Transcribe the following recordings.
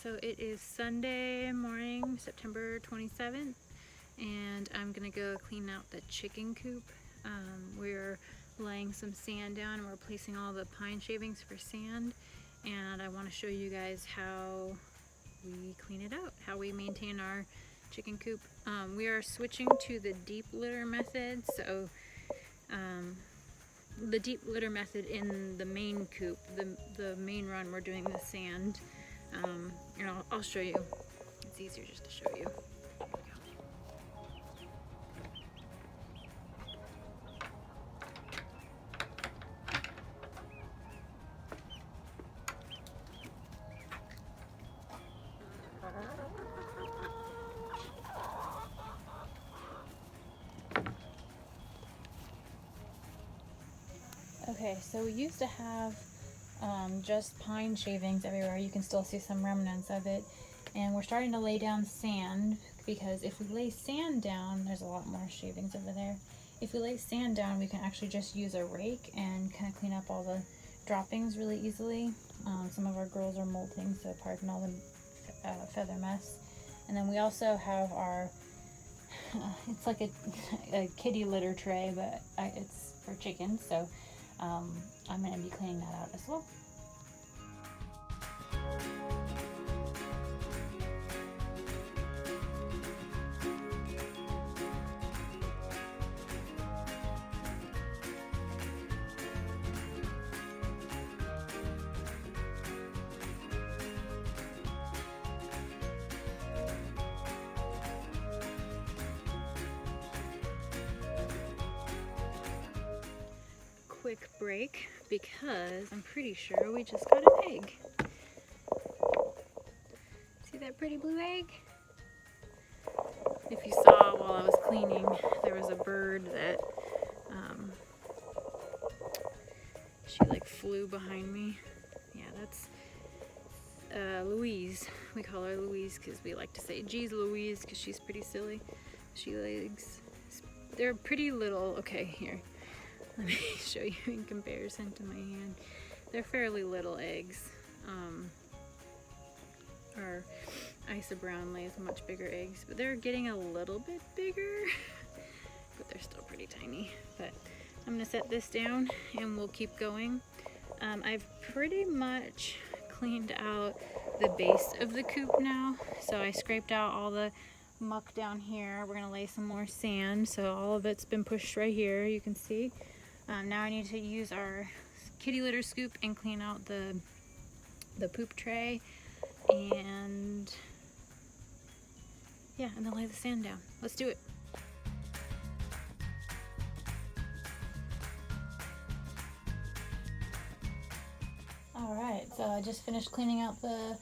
So it is Sunday morning, September 27th, and I'm gonna go clean out the chicken coop. We're laying some sand down and we're placing all the pine shavings for sand, and I want to show you guys how we clean it out, how we maintain our chicken coop. We are switching to the deep litter method, so the deep litter method in the main coop, the main run, we're doing the sand. And I'll show you. It's easier just to show you. Okay, so we used to have just pine shavings everywhere. You can still see some remnants of it. And we're starting to lay down sand, because if we lay sand down, there's a lot more shavings over there. If we lay sand down, we can actually just use a rake and kind of clean up all the droppings really easily. Some of our girls are molting, so pardon all the feather mess. And then we also have our, it's like a kitty litter tray, but it's for chickens, so I'm going to be cleaning that out as well. Quick break because I'm pretty sure we just got an egg. See that pretty blue egg? If you saw while I was cleaning, there was a bird that she like flew behind me. Yeah, that's Louise. We call her Louise because we like to say geez Louise because she's pretty silly. They're pretty little. Okay, here. Let me show you in comparison to my hand. They're fairly little eggs. Our Isa Brown lays much bigger eggs, but they're getting a little bit bigger, but they're still pretty tiny. But I'm gonna set this down and we'll keep going. I've pretty much cleaned out the base of the coop now. So I scraped out all the muck down here. We're gonna lay some more sand. So all of it's been pushed right here, you can see. Now I need to use our kitty litter scoop and clean out the poop tray, and yeah, and then lay the sand down. Let's do it. Alright, so I just finished cleaning out the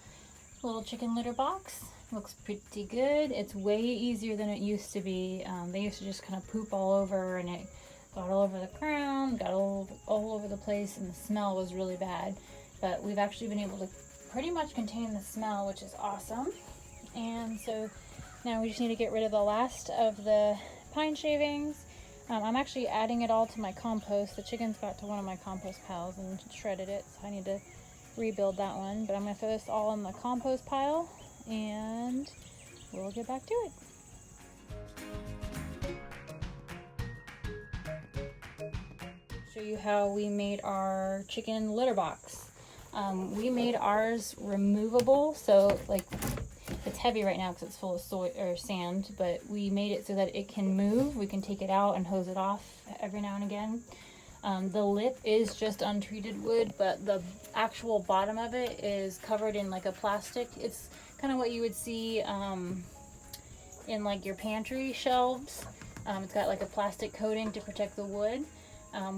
little chicken litter box. Looks pretty good. It's way easier than it used to be. They used to just kind of poop all over, and it got all over the ground, got all over the place, and the smell was really bad. But we've actually been able to pretty much contain the smell, which is awesome. And so now we just need to get rid of the last of the pine shavings. I'm actually adding it all to my compost. The chickens got to one of my compost piles and shredded it, so I need to rebuild that one. But I'm going to throw this all in the compost pile, and we'll get back to it. Show you how we made our chicken litter box. We made ours removable, so like it's heavy right now because it's full of soil or sand, but we made it so that it can move. We can take it out and hose it off every now and again. The lip is just untreated wood, but the actual bottom of it is covered in like a plastic. It's kind of what you would see in like your pantry shelves. It's got like a plastic coating to protect the wood.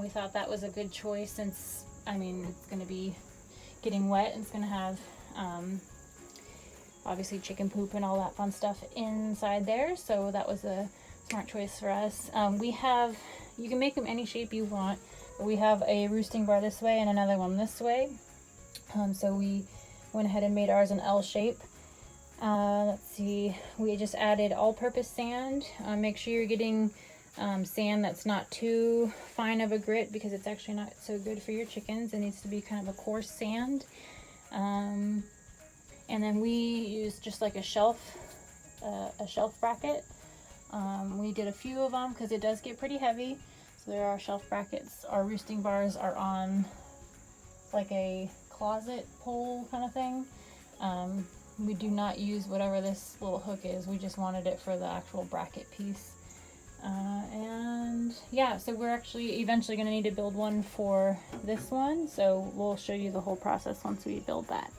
We thought that was a good choice since, I mean, it's going to be getting wet and it's going to have obviously chicken poop and all that fun stuff inside there, so that was a smart choice for us. You can make them any shape you want, but we have a roosting bar this way and another one this way, so we went ahead and made ours an L shape. Let's see, we just added all-purpose sand. Make sure you're getting sand that's not too fine of a grit, because it's actually not so good for your chickens. It needs to be kind of a coarse sand. And then we used just like a shelf bracket. We did a few of them because it does get pretty heavy. So there are shelf brackets. Our roosting bars are on like a closet pole kind of thing. We do not use whatever this little hook is. We just wanted it for the actual bracket piece. And yeah, so we're actually eventually going to need to build one for this one. So we'll show you the whole process once we build that.